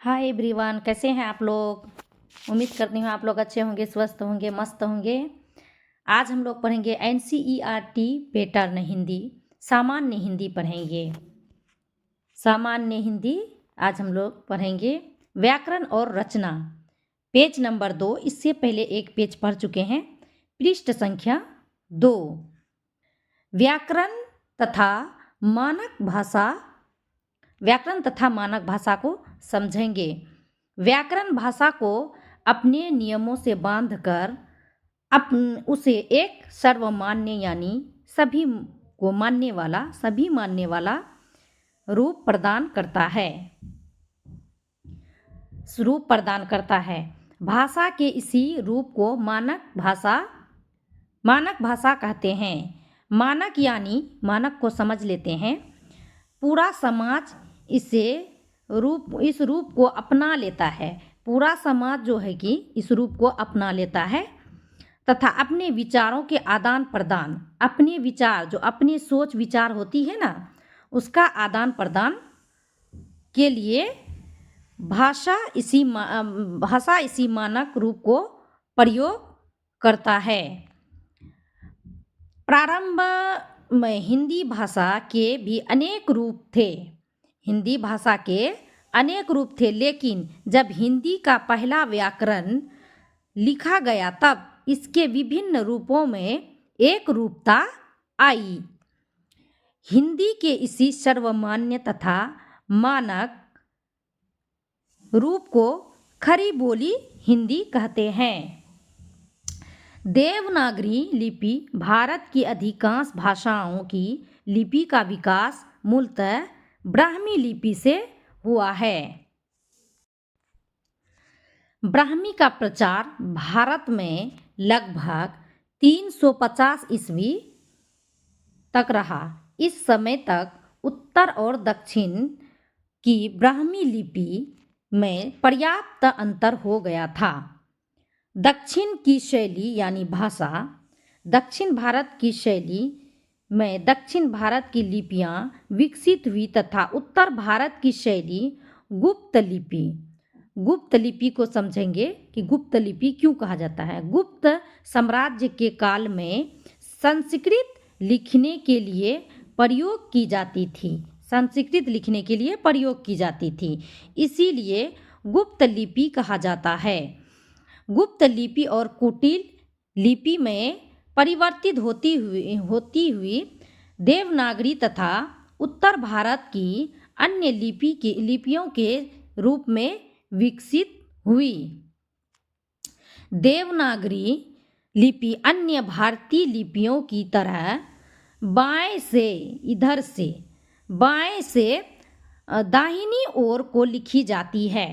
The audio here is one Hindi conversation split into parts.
हाय एवरीवन, कैसे हैं आप लोग। उम्मीद करती हूँ आप लोग अच्छे होंगे, स्वस्थ होंगे, मस्त होंगे। आज हम लोग पढ़ेंगे NCERT पैटर्न हिंदी, सामान्य हिंदी पढ़ेंगे। सामान्य हिंदी आज हम लोग पढ़ेंगे व्याकरण और रचना, पेज नंबर 2। इससे पहले एक पेज पढ़ चुके हैं, पृष्ठ संख्या 2। व्याकरण तथा मानक भाषा, व्याकरण तथा मानक भाषा को समझेंगे। व्याकरण भाषा को अपने नियमों से बांधकर उसे एक सर्वमान्य यानी सभी को मानने वाला, सभी मानने वाला रूप प्रदान करता है। रूप प्रदान करता है। भाषा के इसी रूप को मानक भाषा कहते हैं। मानक यानी, मानक को समझ लेते हैं। पूरा समाज इस रूप को अपना लेता है। पूरा समाज जो है कि इस रूप को अपना लेता है तथा अपने विचारों के आदान प्रदान, अपने विचार जो अपनी सोच विचार होती है ना, उसका आदान प्रदान के लिए भाषा इसी मानक रूप को प्रयोग करता है। प्रारंभ में हिंदी भाषा के भी अनेक रूप थे। हिंदी भाषा के अनेक रूप थे, लेकिन जब हिंदी का पहला व्याकरण लिखा गया तब इसके विभिन्न रूपों में एक रूपता आई। हिंदी के इसी सर्वमान्य तथा मानक रूप को खरी बोली हिंदी कहते हैं। देवनागरी लिपि भारत की अधिकांश भाषाओं की लिपि का विकास मूलतः ब्राह्मी लिपि से हुआ है। ब्राह्मी का प्रचार भारत में लगभग 350 ईस्वी तक रहा। इस समय तक उत्तर और दक्षिण की ब्राह्मी लिपि में पर्याप्त अंतर हो गया था। दक्षिण की शैली यानी भाषा, दक्षिण भारत की शैली में दक्षिण भारत की लिपियां विकसित हुई तथा उत्तर भारत की शैली गुप्त लिपि को समझेंगे कि गुप्त लिपि क्यों कहा जाता है। गुप्त साम्राज्य के काल में संस्कृत लिखने के लिए प्रयोग की जाती थी। संस्कृत लिखने के लिए प्रयोग की जाती थी, इसीलिए गुप्त लिपि कहा जाता है। गुप्त लिपि और कुटिल लिपि में परिवर्तित होती हुई देवनागरी तथा उत्तर भारत की अन्य लिपियों के रूप में विकसित हुई। देवनागरी लिपि अन्य भारतीय लिपियों की तरह बाएं से दाहिनी ओर को लिखी जाती है।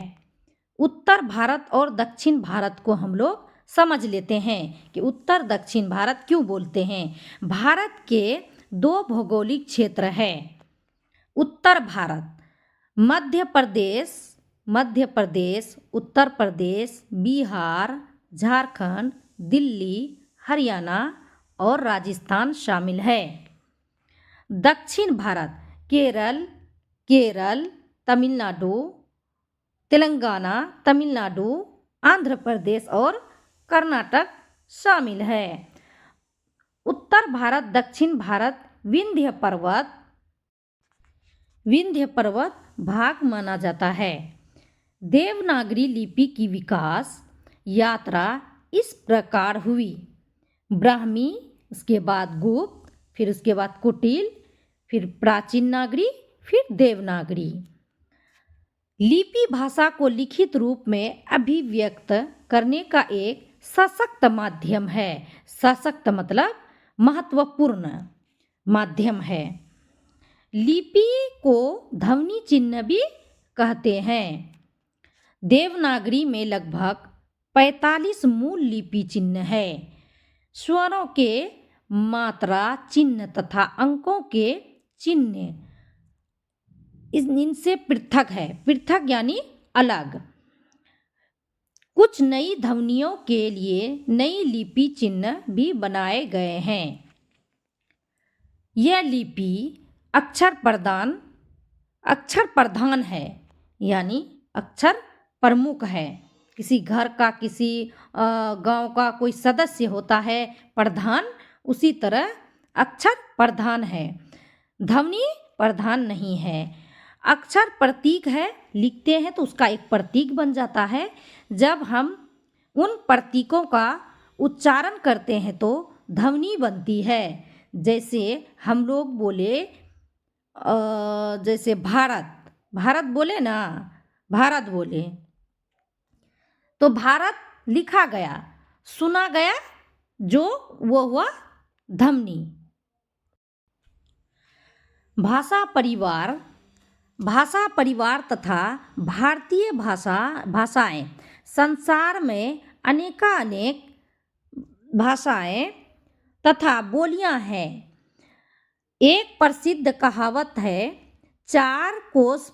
उत्तर भारत और दक्षिण भारत को हम लोग समझ लेते हैं कि उत्तर दक्षिण भारत क्यों बोलते हैं। भारत के 2 भौगोलिक क्षेत्र हैं। उत्तर भारत मध्य प्रदेश, उत्तर प्रदेश, बिहार, झारखंड, दिल्ली, हरियाणा और राजस्थान शामिल है। दक्षिण भारत केरल, तमिलनाडु, तेलंगाना, तमिलनाडु, आंध्र प्रदेश और कर्नाटक शामिल है। उत्तर भारत, दक्षिण भारत विंध्य पर्वत भाग माना जाता है। देवनागरी लिपि की विकास यात्रा इस प्रकार हुई। ब्राह्मी, उसके बाद गुप्त, फिर उसके बाद कुटिल, फिर प्राचीन नागरी, फिर देवनागरी। लिपि भाषा को लिखित रूप में अभिव्यक्त करने का एक सशक्त माध्यम है। सशक्त मतलब महत्वपूर्ण माध्यम है। लिपि को ध्वनि चिन्ह भी कहते हैं। देवनागरी में लगभग 45 मूल लिपि चिन्ह है। स्वरों के मात्रा चिन्ह तथा अंकों के चिन्ह इनसे पृथक है। पृथक यानी अलग। कुछ नई ध्वनियों के लिए नई लिपि चिन्ह भी बनाए गए हैं। यह लिपि अक्षर प्रधान है, यानी अक्षर प्रमुख है। किसी घर का, किसी गांव का कोई सदस्य होता है प्रधान, उसी तरह अक्षर प्रधान है, ध्वनि प्रधान नहीं है। अक्षर प्रतीक है, लिखते हैं तो उसका एक प्रतीक बन जाता है। जब हम उन प्रतीकों का उच्चारण करते हैं तो ध्वनि बनती है। जैसे हम लोग बोले जैसे भारत, भारत बोले ना, भारत बोले तो भारत लिखा गया, सुना गया, जो वो हुआ ध्वनि। भाषा परिवार, भाषा परिवार तथा भारतीय भाषाएं, संसार में अनेकानेक भाषाएं तथा बोलियां हैं। एक प्रसिद्ध कहावत है, चार कोस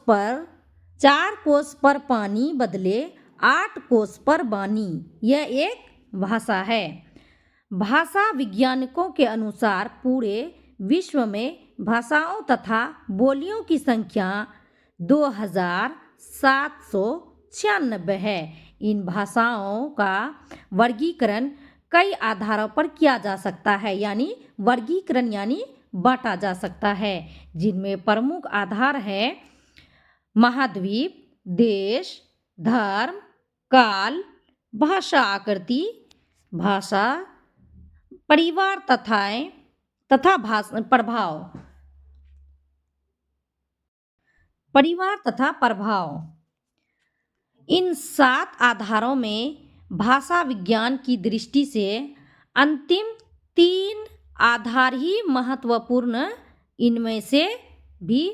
पर पानी बदले 8 कोस पर वाणी। यह एक भाषा है। भाषा वैज्ञानिकों के अनुसार पूरे विश्व में भाषाओं तथा बोलियों की संख्या 2796 है। इन भाषाओं का वर्गीकरण कई आधारों पर किया जा सकता है, यानी वर्गीकरण यानी बांटा जा सकता है, जिनमें प्रमुख आधार है महाद्वीप, देश, धर्म, काल, भाषा आकृति, भाषा परिवार तथा प्रभाव, परिवार तथा प्रभाव। इन 7 आधारों में भाषा विज्ञान की दृष्टि से अंतिम 3 आधार ही महत्वपूर्ण। इनमें से भी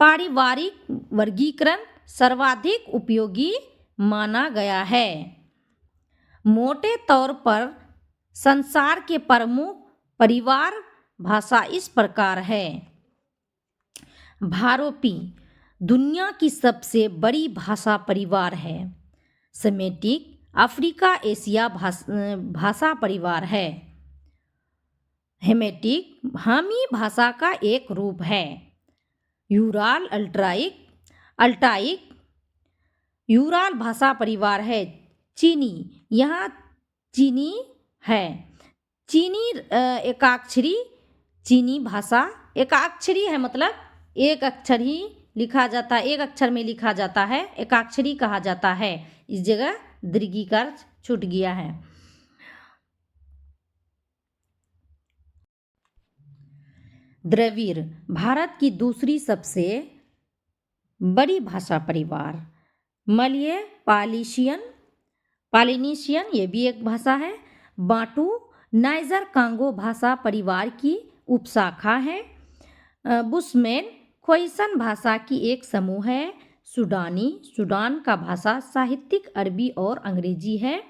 पारिवारिक वर्गीकरण सर्वाधिक उपयोगी माना गया है। मोटे तौर पर संसार के प्रमुख परिवार भाषा इस प्रकार है। भारोपी दुनिया की सबसे बड़ी भाषा परिवार है। सेमेटिक अफ्रीका एशिया भाषा परिवार है। हेमेटिक हामी भाषा का एक रूप है। यूराल अल्टाइक यूराल भाषा परिवार है। चीनी, यहाँ चीनी है। चीनी एकाक्षरी चीनी भाषा एकाक्षरी है, मतलब एक अक्षर ही लिखा जाता है, एक अक्षर में लिखा जाता है, एकाक्षरी कहा जाता है। इस जगह दीर्घिकार छूट गया है। द्रविड़ भारत की दूसरी सबसे बड़ी भाषा परिवार। मलय पालिनीशियन ये भी एक भाषा है। बांटू नाइजर कांगो भाषा परिवार की उपशाखा है। बुशमैन खोइसन भाषा की एक समूह है। सूडान का भाषा साहित्यिक अरबी और अंग्रेजी है।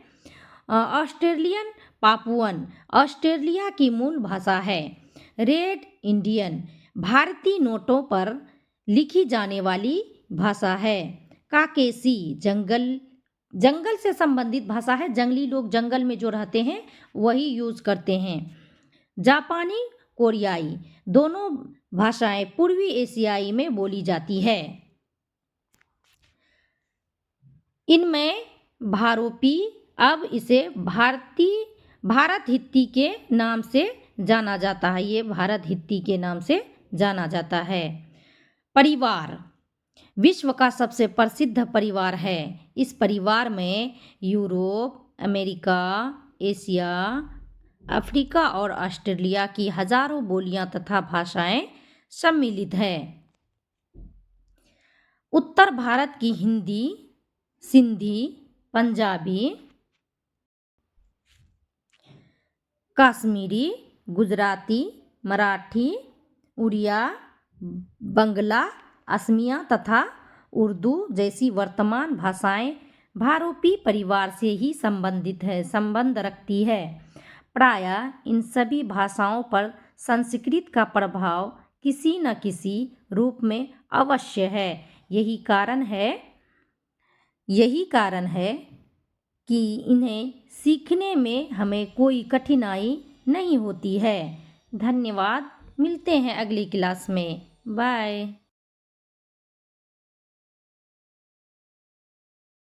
ऑस्ट्रेलियन पापुअन ऑस्ट्रेलिया की मूल भाषा है। रेड इंडियन भारतीय नोटों पर लिखी जाने वाली भाषा है। काकेसी जंगल से संबंधित भाषा है। जंगली लोग जंगल में जो रहते हैं वही यूज करते हैं। जापानी कोरियाई दोनों भाषाएं पूर्वी एशियाई में बोली जाती है। इनमें भारोपी अब इसे भारत हित्ती के नाम से जाना जाता है। ये भारत हित्ती के नाम से जाना जाता है। परिवार विश्व का सबसे प्रसिद्ध परिवार है। इस परिवार में यूरोप, अमेरिका, एशिया, अफ्रीका और ऑस्ट्रेलिया की हजारों बोलियां तथा भाषाएं सम्मिलित हैं। उत्तर भारत की हिंदी, सिंधी, पंजाबी, कश्मीरी, गुजराती, मराठी, उड़िया, बंगला, असमिया तथा उर्दू जैसी वर्तमान भाषाएं भारोपी परिवार से ही संबंध रखती है। प्रायः इन सभी भाषाओं पर संस्कृत का प्रभाव किसी न किसी रूप में अवश्य है। यही कारण है कि इन्हें सीखने में हमें कोई कठिनाई नहीं होती है। धन्यवाद। मिलते हैं अगली क्लास में। बाय।